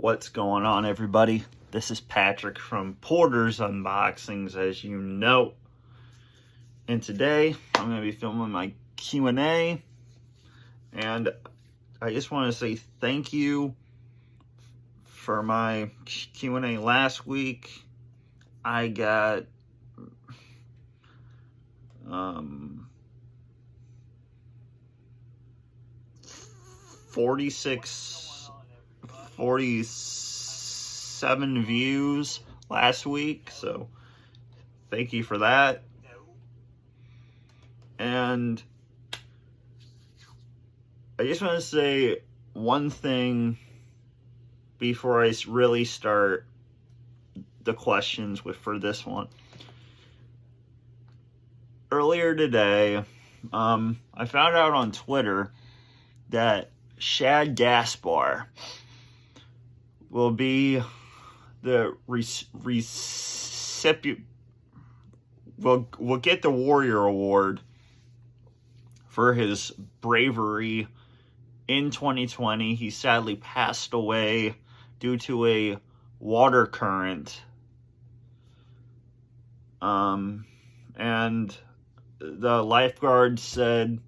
What's going on, everybody? This is Patrick from Porter's Unboxings, as you know. And today, I'm going to be filming my Q&A. And I just want to say thank you for my Q&A last week. I got 47 views last week, so thank you for that. And I just want to say one thing before I really start the questions for this one. Earlier today, I found out on Twitter that Shad Gaspar will be the recipient, will get the Warrior Award for his bravery in 2020. He sadly passed away due to a water current. And the lifeguard said,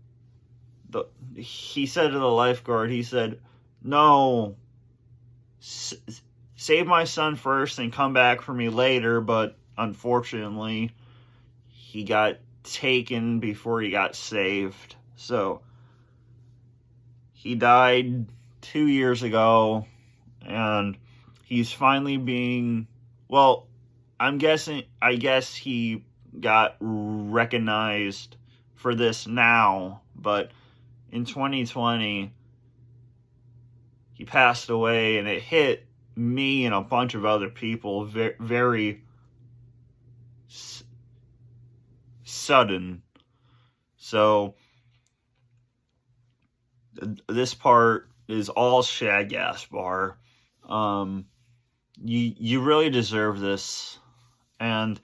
he said to the lifeguard, he said, "No, save my son first and come back for me later," but unfortunately, he got taken before he got saved. So, he died 2 years ago, and he's finally being, well, I guess he got recognized for this now, but in 2020, he passed away, and it hit me and a bunch of other people very sudden. So, this part is all Shad Gaspar. You really deserve this, and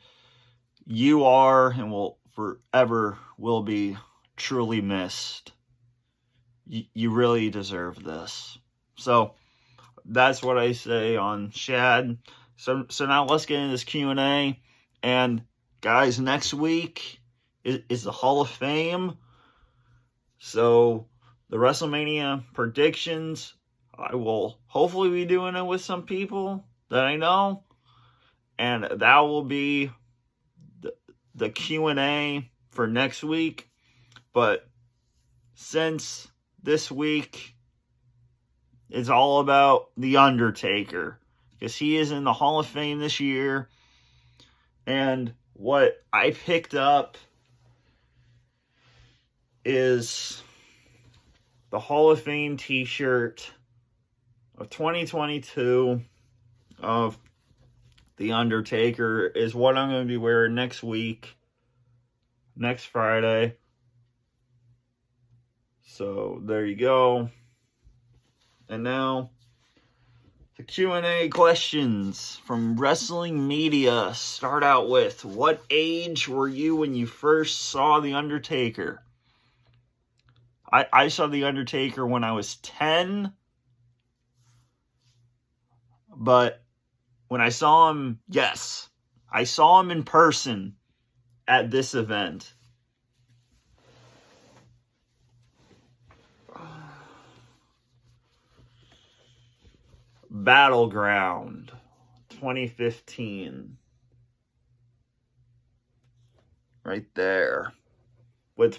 you are and will forever will be truly missed. You really deserve this. So that's what I say on Shad. So now let's get into this Q&A. And guys, next week is the Hall of Fame. So the WrestleMania predictions, I will hopefully be doing it with some people that I know. And that will be the Q&A for next week. But since this week is all about The Undertaker, because he is in the Hall of Fame this year. And what I picked up is the Hall of Fame t-shirt of 2022 of The Undertaker is what I'm going to be wearing next week, next Friday. So there you go. And now the Q&A questions from Wrestling Media start out with, what age were you when you first saw The Undertaker? I saw The Undertaker when I was 10. But when I saw him, yes, I saw him in person at this event. Battleground 2015. Right there. With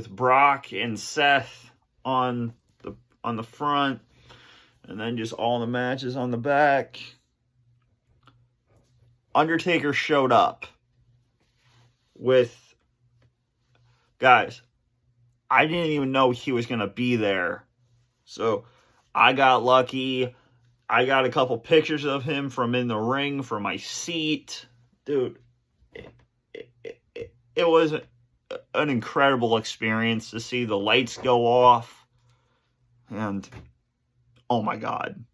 Brock and Seth on the front, and then just all the matches on the back. Undertaker showed up with, guys, I didn't even know he was going to be there. So I got lucky. I got a couple pictures of him from in the ring from my seat. Dude, it was an incredible experience to see the lights go off. And, oh my God.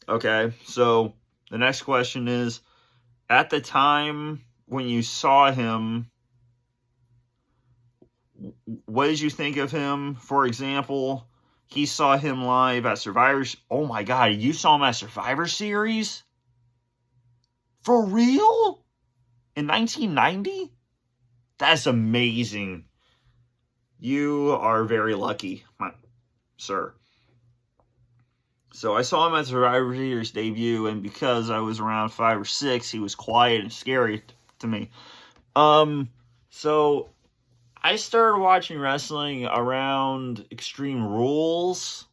Okay, so the next question is, at the time when you saw him, what did you think of him? For example, he saw him live at Survivor's. Oh my God, you saw him at Survivor Series? For real? In 1990? That's amazing. You are very lucky, sir. So I saw him at Survivor Series debut, and because I was around 5 or 6, he was quiet and scary to me. So I started watching wrestling around Extreme Rules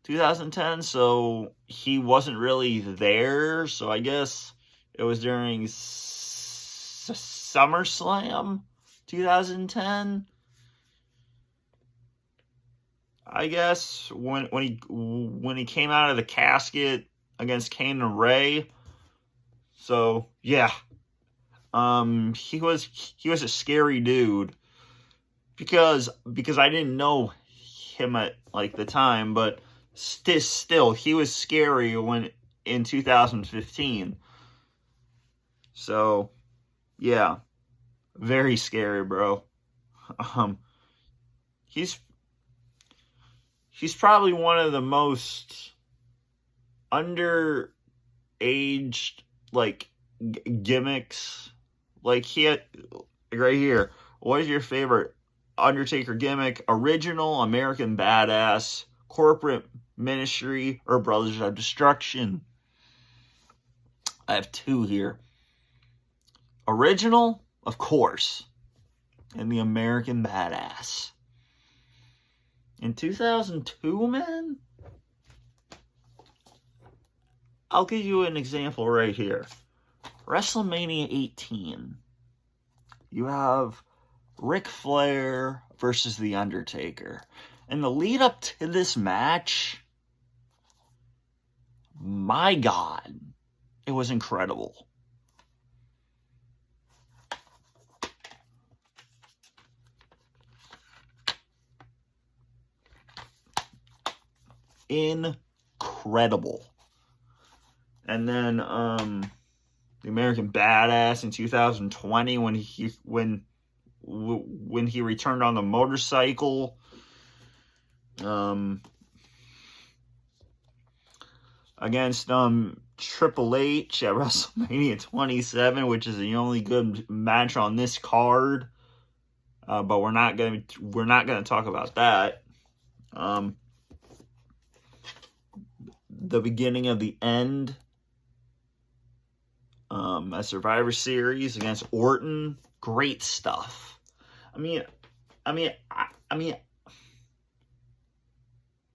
2010, so he wasn't really there. So I guess it was during SummerSlam 2010. I guess when he came out of the casket against Kane and Ray. So yeah, he was a scary dude because I didn't know him at like the time, but still he was scary when in 2015. So yeah, very scary, bro. He's probably one of the most underaged, like, gimmicks. Like, he had, right here, what is your favorite Undertaker gimmick? Original, American Badass, Corporate Ministry, or Brothers of Destruction? I have 2 here. Original, of course, and the American Badass. In 2002, man? I'll give you an example right here. WrestleMania 18. You have Ric Flair versus The Undertaker. And the lead up to this match, my God, it was incredible. Incredible. And then the American Badass in 2020 when he returned on the motorcycle. Against Triple H at WrestleMania 27, which is the only good match on this card. But we're not gonna talk about that. The beginning of the end, a Survivor Series against Orton, great stuff. I mean, I'm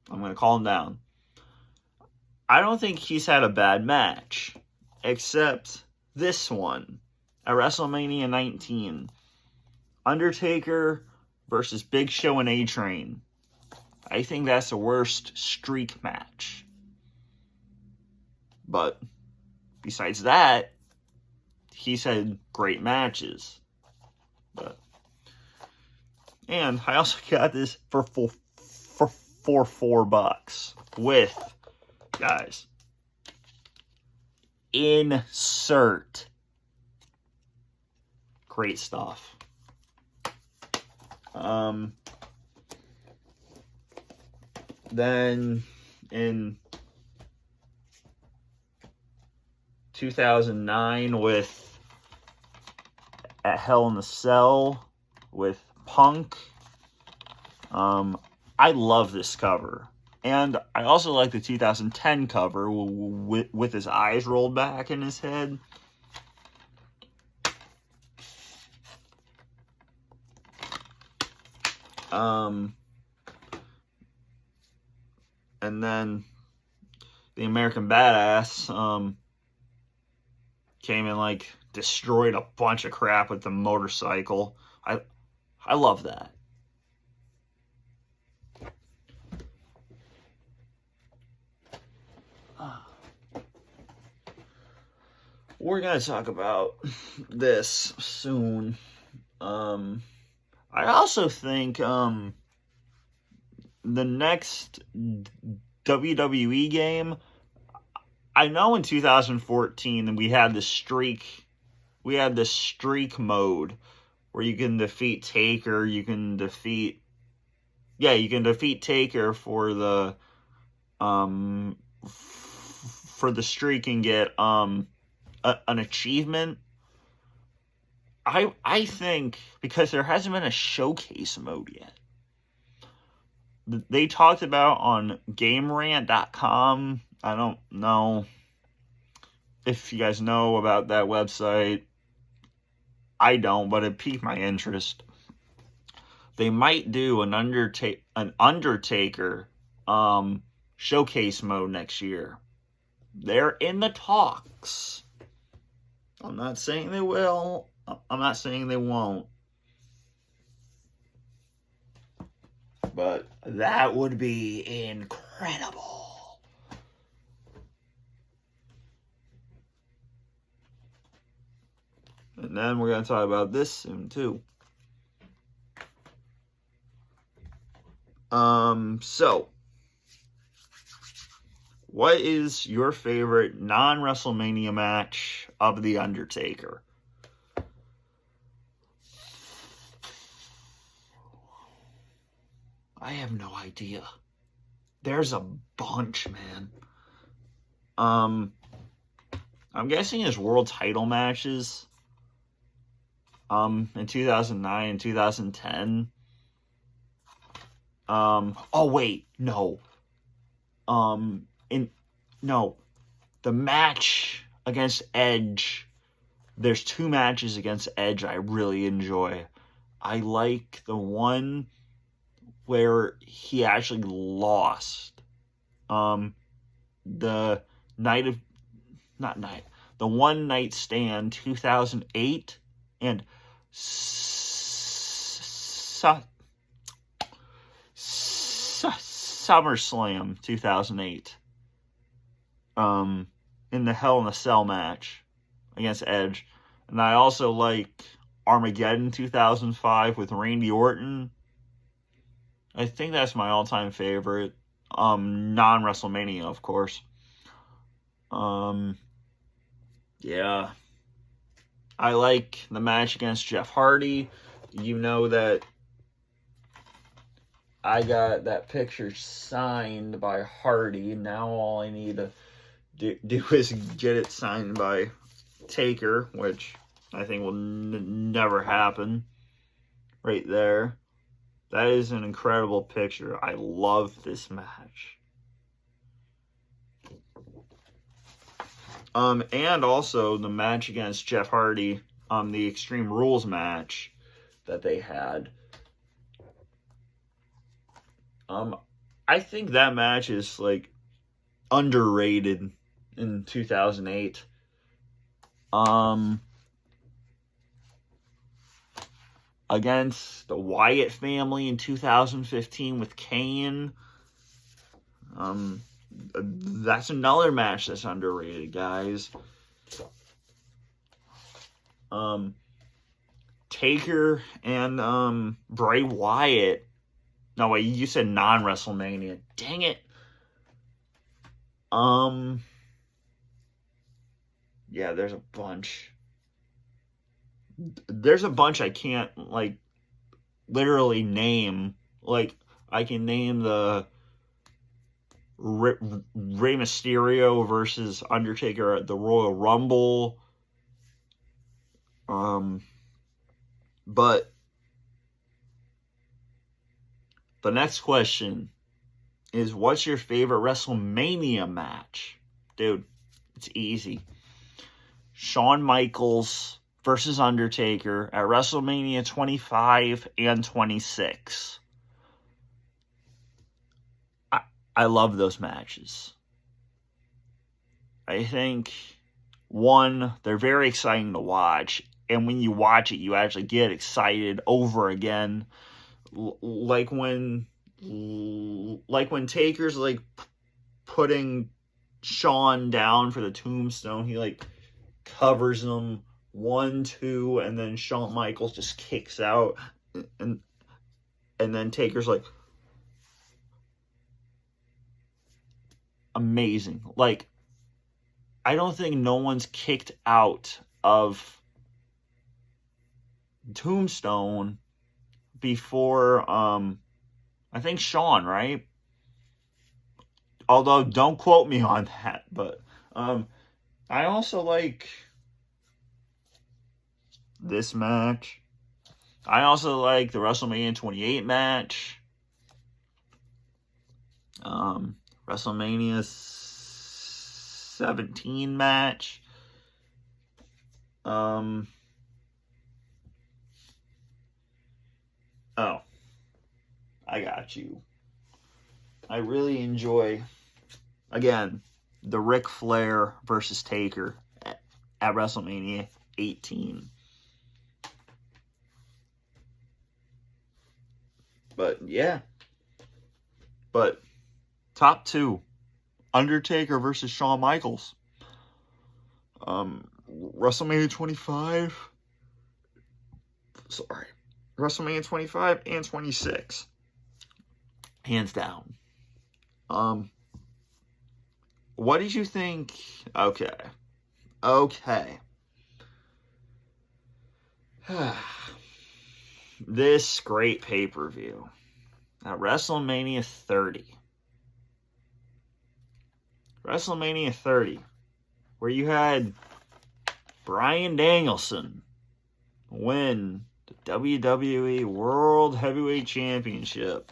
gonna calm down. I don't think he's had a bad match, except this one at WrestleMania 19, Undertaker versus Big Show and A-Train. I think that's the worst streak match. But besides that, he's had great matches. And I also got this for $4 with, guys, insert. Great stuff. Then in 2009 with at Hell in the Cell with Punk. I love this cover. And I also like the 2010 cover with his eyes rolled back in his head. And then the American Badass came and like destroyed a bunch of crap with the motorcycle. I love that. We're gonna talk about this soon. I also think the next WWE game, I know in 2014 we had the streak mode where you can defeat Taker, you can defeat yeah, you can defeat Taker for the streak and get an achievement. I think because there hasn't been a showcase mode yet. They talked about on GameRant.com. I don't know if you guys know about that website. I don't, but it piqued my interest. They might do an Undertaker showcase mode next year. They're in the talks. I'm not saying they will. I'm not saying they won't. But that would be incredible. And then we're going to talk about this soon, too. So, what is your favorite non-WrestleMania match of The Undertaker? I have no idea. There's a bunch, man. I'm guessing his world title matches. In 2009 and 2010. Oh wait, no. The match against Edge. There's two matches against Edge I really enjoy. I like the one where he actually lost. The one night stand 2008 and SummerSlam 2008. In the Hell in a Cell match against Edge. And I also like Armageddon 2005 with Randy Orton. I think that's my all-time favorite. Non-WrestleMania, of course. Yeah. I like the match against Jeff Hardy. You know that I got that picture signed by Hardy. Now all I need to do is get it signed by Taker, which I think will never happen. Right there. That is an incredible picture. I love this match. And also the match against Jeff Hardy, the Extreme Rules match that they had. I think that match is like underrated in 2008. Against the Wyatt family in 2015 with Kane. That's another match that's underrated, guys. Taker and Bray Wyatt. No, wait, you said non-WrestleMania. Dang it. Yeah, there's a bunch. There's a bunch I can't, like, literally name. Like, I can name the Rey Mysterio versus Undertaker at the Royal Rumble. But the next question is, what's your favorite WrestleMania match? Dude, it's easy. Shawn Michaels versus Undertaker at WrestleMania 25 and 26. I love those matches. I think, one, they're very exciting to watch. And when you watch it, you actually get excited over again. Like when Taker's like putting Shawn down for the tombstone, he like covers him 1, 2, and then Shawn Michaels just kicks out, and then Taker's like, amazing. Like, I don't think no one's kicked out of Tombstone before, I I think Shawn, right? Although, don't quote me on that. But I also like this match. I also like the WrestleMania 28 match. WrestleMania 17 match. Oh, I got you. I really enjoy, again, the Ric Flair versus Taker at WrestleMania 18. But yeah. But top two, Undertaker versus Shawn Michaels. WrestleMania 25. Sorry. WrestleMania 25 and 26. Hands down. What did you think? Okay. This great pay-per-view at WrestleMania 30. WrestleMania 30, where you had Bryan Danielson win the WWE World Heavyweight Championship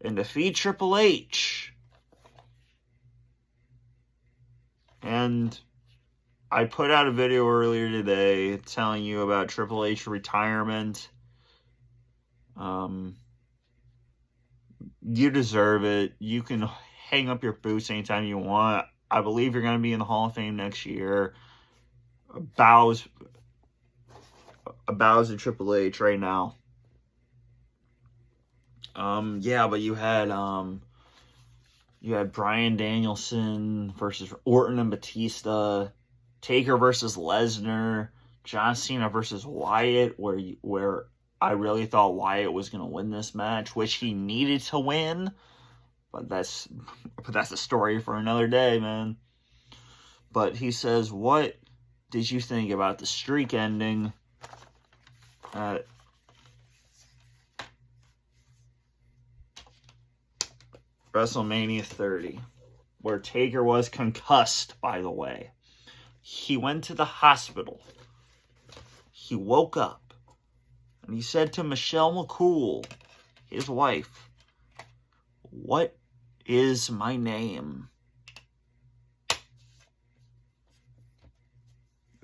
and defeat Triple H. And I put out a video earlier today telling you about Triple H retirement. You deserve it. You can hang up your boots anytime you want. I believe you're going to be in the Hall of Fame next year. Bows to Triple H right now. Yeah, but you had Bryan Danielson versus Orton and Batista, Taker versus Lesnar, John Cena versus Wyatt, where I really thought Wyatt was going to win this match, which he needed to win. But that's a story for another day, man. But he says, what did you think about the streak ending at WrestleMania 30, where Taker was concussed, by the way. He went to the hospital. He woke up, and he said to Michelle McCool, his wife, "What is my name?"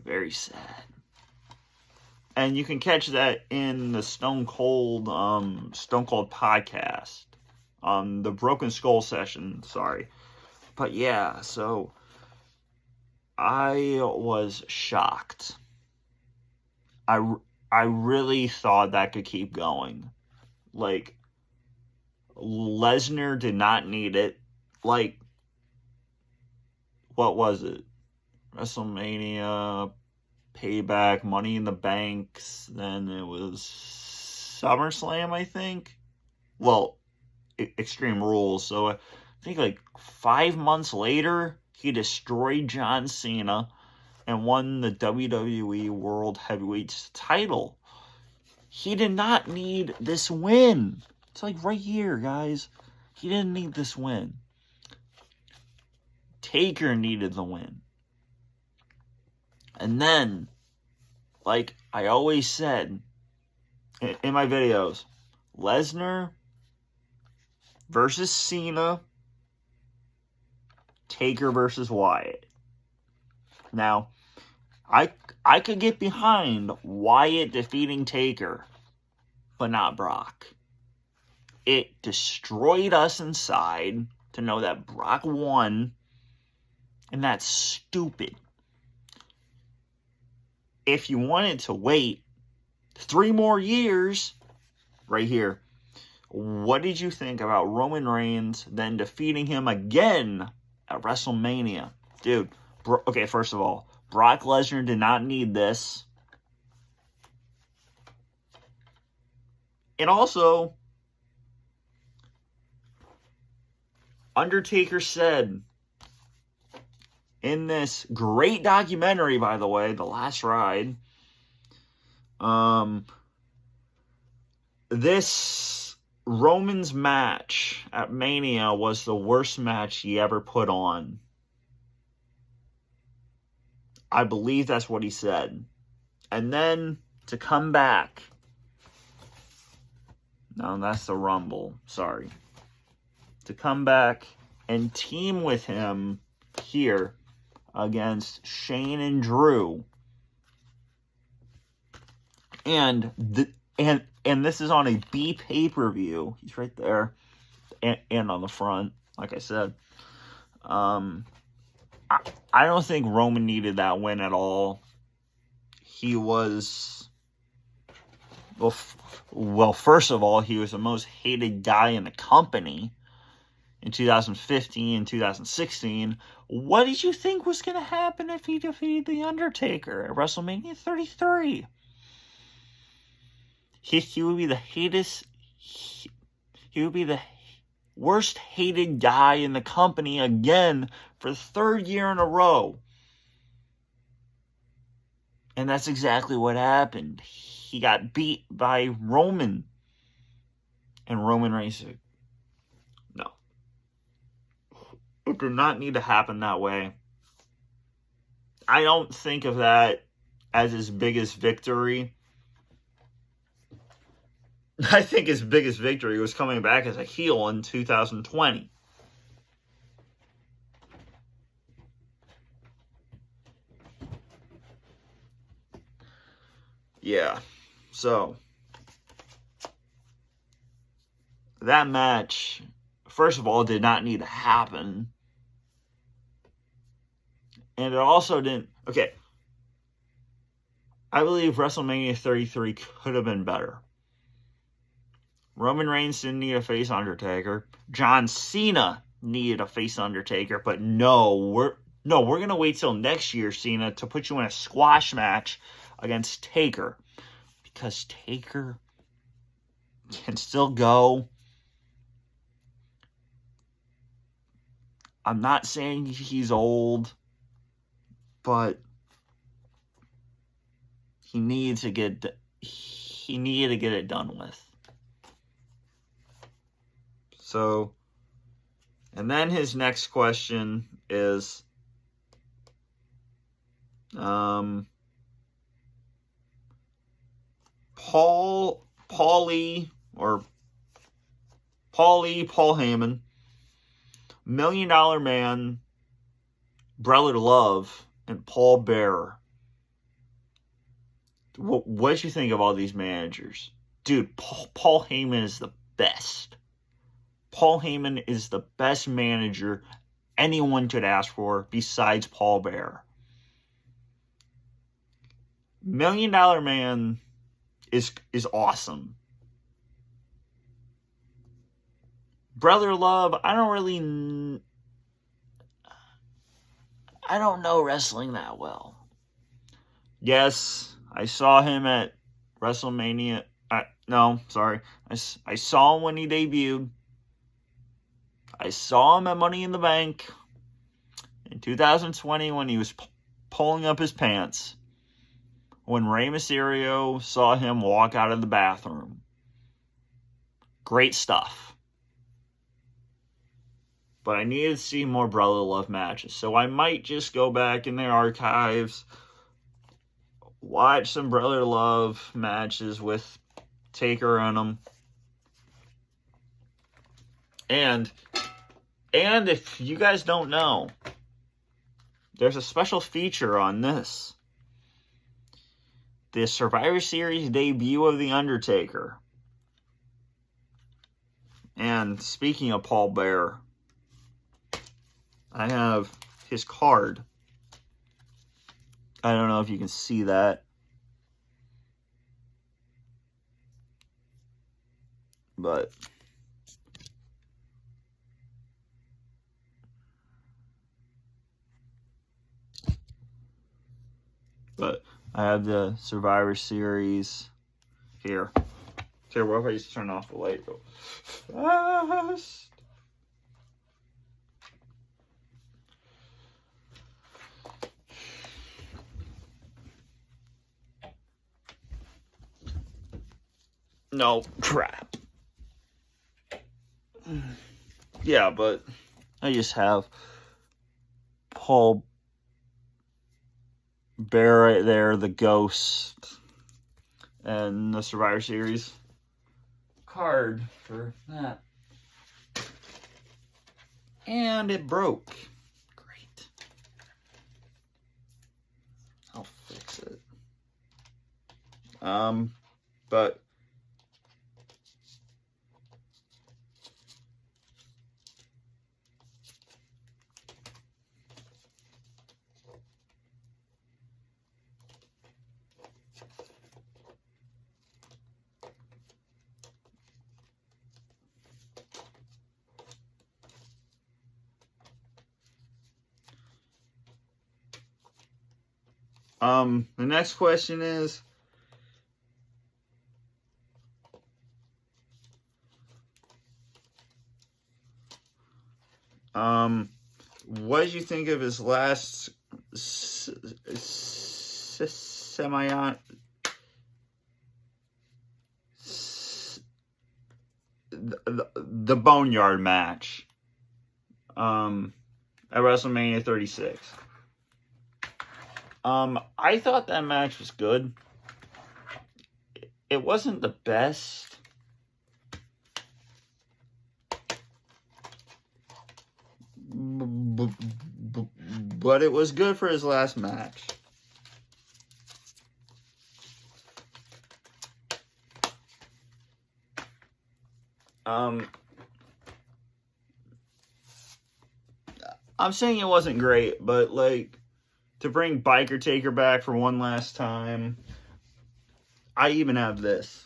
Very sad. And you can catch that in the Stone Cold podcast. The Broken Skull session, sorry. But yeah, so I was shocked. I really thought that could keep going. Like, Lesnar did not need it. Like, what was it? WrestleMania, Payback, Money in the Banks, then it was SummerSlam, I think. Well, Extreme Rules. So I think like 5 months later, he destroyed John Cena and won the WWE World Heavyweight title. He did not need this win. It's like right here, guys. He didn't need this win. Taker needed the win. And then, like I always said in my videos, Lesnar versus Cena, Taker versus Wyatt. Now, I could get behind Wyatt defeating Taker, but not Brock. It destroyed us inside to know that Brock won, and that's stupid. If you wanted to wait 3 more years, right here, what did you think about Roman Reigns then defeating him again at WrestleMania? Dude, okay, first of all, Brock Lesnar did not need this. And also, Undertaker said in this great documentary, by the way, The Last Ride, this Roman's match at Mania was the worst match he ever put on. I believe that's what he said. And then to come back. No, that's the Rumble. Sorry. To come back and team with him here against Shane and Drew. And this is on a B pay-per-view. He's right there. And on the front, like I said. I don't think Roman needed that win at all. He was... Well, first of all, he was the most hated guy in the company in 2015 and 2016. What did you think was going to happen if he defeated The Undertaker at WrestleMania 33? He would be the he would be the worst hated guy in the company again for the third year in a row. And that's exactly what happened. He got beat by Roman. And Roman Reigns said, no. It did not need to happen that way. I don't think of that as his biggest victory. I think his biggest victory was coming back as a heel in 2020. Yeah, so that match, first of all, did not need to happen. And it also didn't... Okay, I believe WrestleMania 33 could have been better. Roman Reigns didn't need to face Undertaker. John Cena needed to face Undertaker, but we're going to wait till next year, Cena, to put you in a squash match against Taker. Because Taker can still go. I'm not saying he's old, but he needed to get it done with. So, and then his next question is, Paul Heyman, $1 Million Man, Brother Love, and Paul Bearer. What did you think of all these managers? Dude, Paul Heyman is the best. Paul Heyman is the best manager anyone could ask for besides Paul Bearer. $1 Million Man is awesome. Brother Love, I don't know wrestling that well. Yes, I saw him at WrestleMania. I saw him when he debuted. I saw him at Money in the Bank in 2020 when he was pulling up his pants. When Rey Mysterio saw him walk out of the bathroom. Great stuff. But I needed to see more Brother Love matches. So I might just go back in the archives, watch some Brother Love matches with Taker in them. And if you guys don't know, there's a special feature on this. The Survivor Series debut of The Undertaker. And speaking of Paul Bearer, I have his card. I don't know if you can see that. But I have the Survivor Series here. Here, what if I just turn off the light? Go fast. No, crap. yeah, but I just have Paul Bear right there, the Ghost, and the Survivor Series card for that. And it broke. Great. I'll fix it. But the next question is, what did you think of his last the Boneyard match at WrestleMania 36? I thought that match was good. It wasn't the best. But it was good for his last match. I'm saying it wasn't great, but like, to bring Biker Taker back for one last time, I even have this.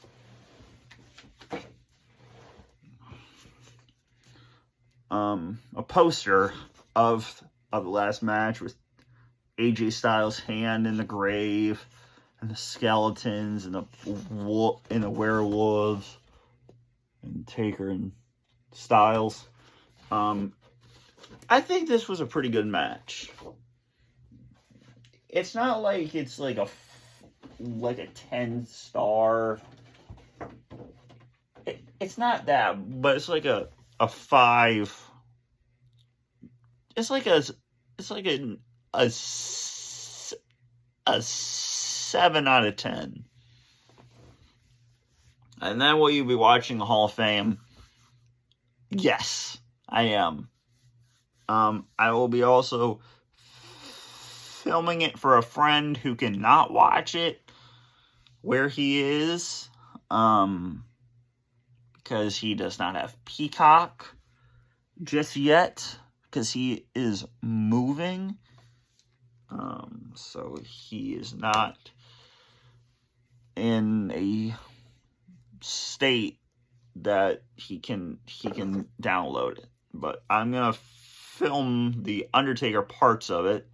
A poster of the last match with AJ Styles' hand in the grave, and the skeletons, and the werewolves, and Taker and Styles. I think this was a pretty good match. It's not like it's like a 10-star. It's not that, but it's like a 5. It's like a 7 out of 10. And then will you be watching the Hall of Fame? Yes, I am. I will be also filming it for a friend who cannot watch it where he is, because he does not have Peacock just yet, because he is moving, so he is not in a state that he can download it. But I'm gonna film the Undertaker parts of it,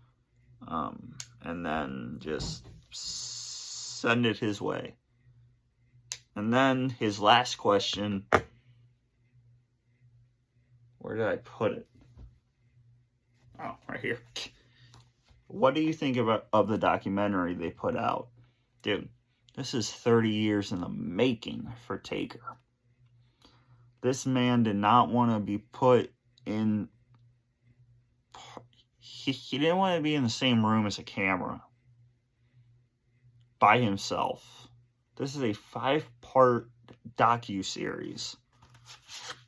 and then just send it his way. And then his last question, where did I put it? Oh, right here. What do you think of the documentary they put out? Dude, this is 30 years in the making for Taker. This man did not want to be put in... He didn't want to be in the same room as a camera by himself. This is a 5-part docu-series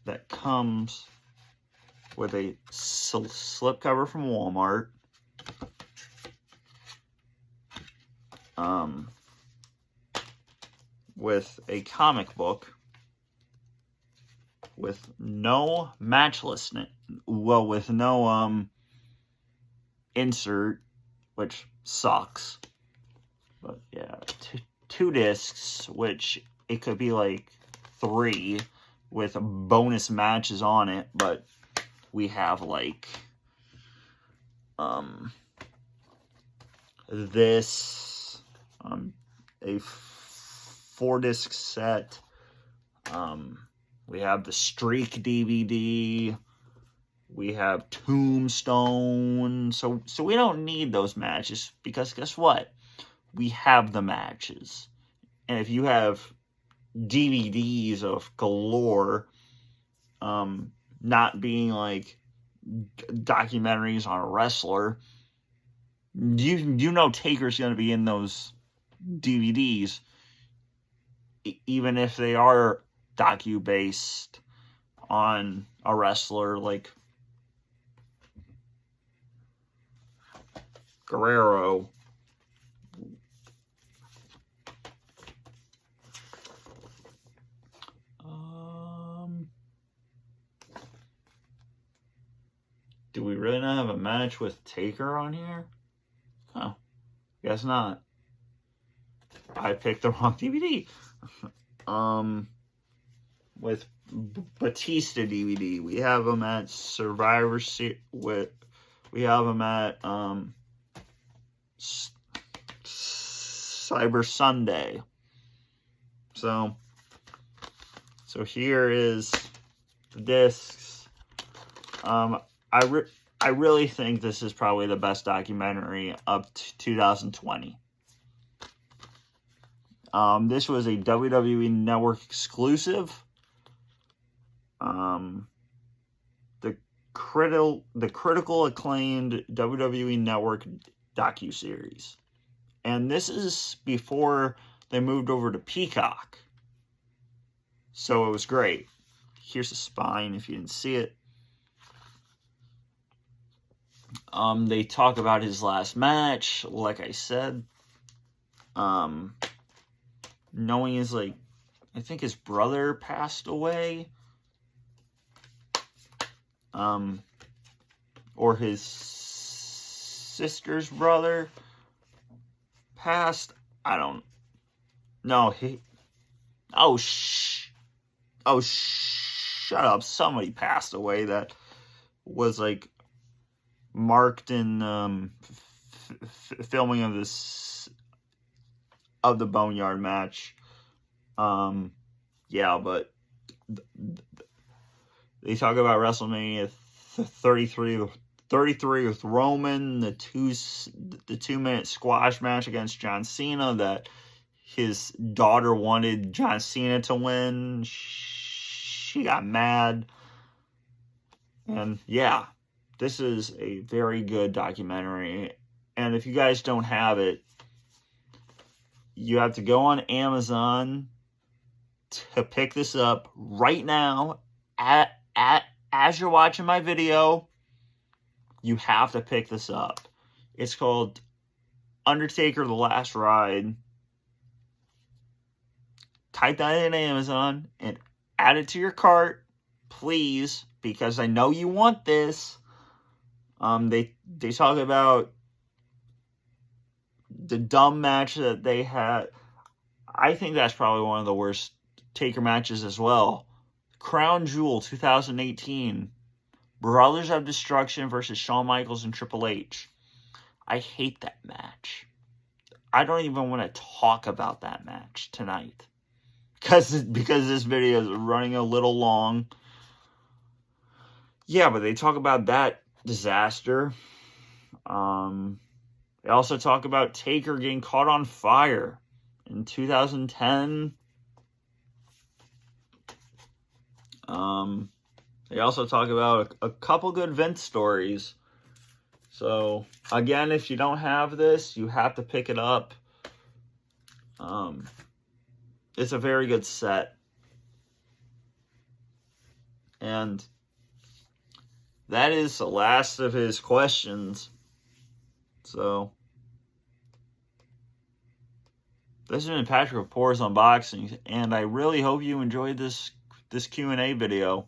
that comes with a slipcover from Walmart, with a comic book, with no matchlessness, well, with no insert, which sucks. But yeah, two discs, which it could be like 3 with bonus matches on it, but we have like this, a 4-disc set. We have the Streak DVD. We have Tombstone. So we don't need those matches, because guess what? We have the matches. And if you have DVDs of galore, not being like documentaries on a wrestler. You know Taker's going to be in those DVDs, even if they are docu-based on a wrestler like Guerrero. Do we really not have a match with Taker on here? Oh, guess not. I picked the wrong DVD. With Batista DVD, we have him at Survivor Series. We have him at Cyber Sunday. So here is the discs. I really think this is probably the best documentary of 2020. This was a WWE Network exclusive. The critical acclaimed WWE Network docuseries. And this is before they moved over to Peacock. So it was great. Here's the spine if you didn't see it. They talk about his last match, like I said. Knowing his, I think his brother passed away. Or his sister's brother passed. I don't know. Shut up. Somebody passed away that was marked in filming of the Boneyard match. Yeah, but they talk about WrestleMania 33 with Roman, the 2-minute squash match against John Cena that his daughter wanted John Cena to win. She got mad. And yeah, this is a very good documentary. And if you guys don't have it, you have to go on Amazon to pick this up right now. As you're watching my video, you have to pick this up. It's called Undertaker: The Last Ride. Type that in Amazon and add it to your cart, please, because I know you want this. They talk about the dumb match that they had. I think that's probably one of the worst Taker matches as well. Crown Jewel 2018. Brothers of Destruction versus Shawn Michaels and Triple H. I hate that match. I don't even want to talk about that match tonight. Because this video is running a little long. Yeah, but they talk about that disaster. They also talk about Taker getting caught on fire in 2010. They also talk about a couple good Vince stories. So, again, if you don't have this, you have to pick it up. It's a very good set. And that is the last of his questions. So, this has been Patrick of Poor's Unboxing, and I really hope you enjoyed this Q&A video.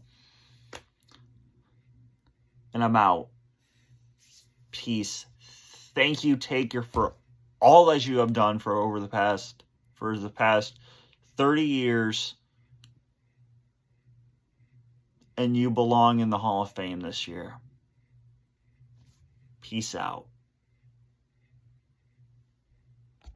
And I'm out. Peace. Thank you, Taker, for all that you have done for the past 30 years. And you belong in the Hall of Fame this year. Peace out.